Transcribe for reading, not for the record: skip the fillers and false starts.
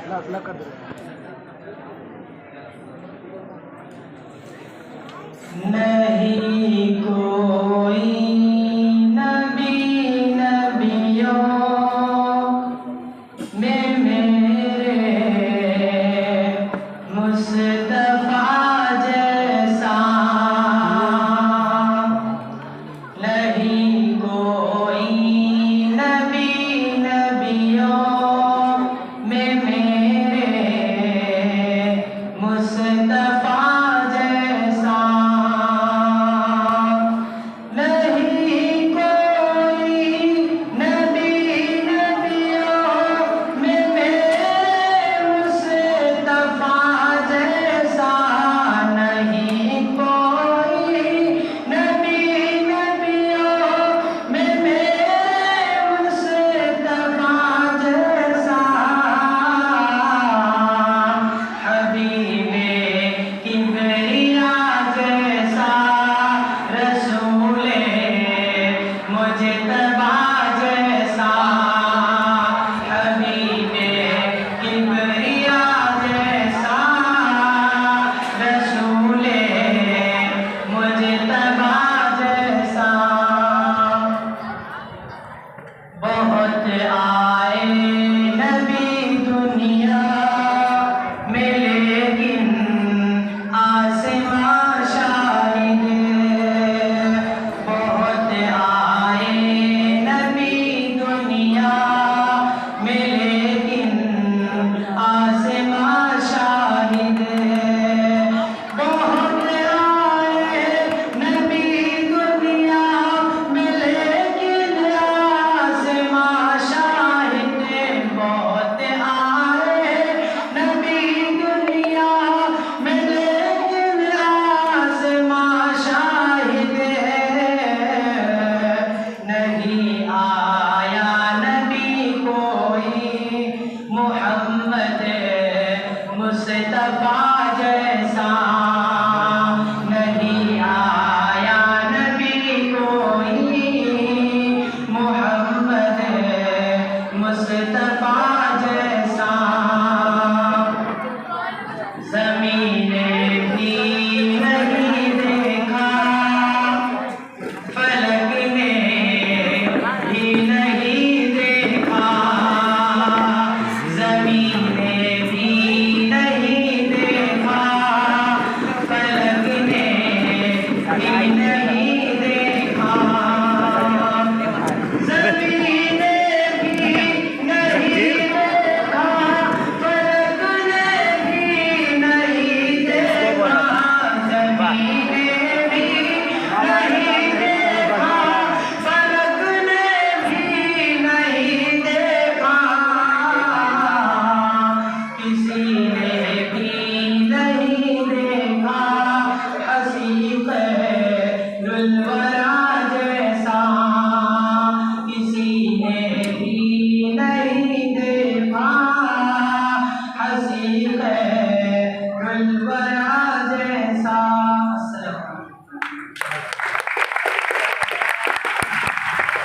अल्लाह कर दे। नहीं कोई नबी नबियों में मेरे मुस्तफा जैसा, नहीं कोई नबी नबियों में मेरे मुस्तफा जैसा, नहीं कोई नबी नबियों में मेरे मुस्तफा जैसा, नहीं कोई नबी नबियों में मेरे मुस्तफा जैसा, हबीबे किबरिया जैसा, रसूले मुजतबा जैसा, हबीबे किबरिया जैसा, रसूले मुजतबा जैसा। बहुत आए नबी दुनिया में लेकिन आसमां शाहिद, बहुत आए नबी दुनिया में लेकिन आसमां शाहिद, बहुत आए नबी दुनिया में लेकिन आसमां शाहिद, बहुत आए नबी दुनिया में लेकिन आसमां शाहिद, नहीं आया नबी कोई मोहम्मद मुस्तफा जैसा, नहीं आया नबी कोई मोहम्मद मुस्तफा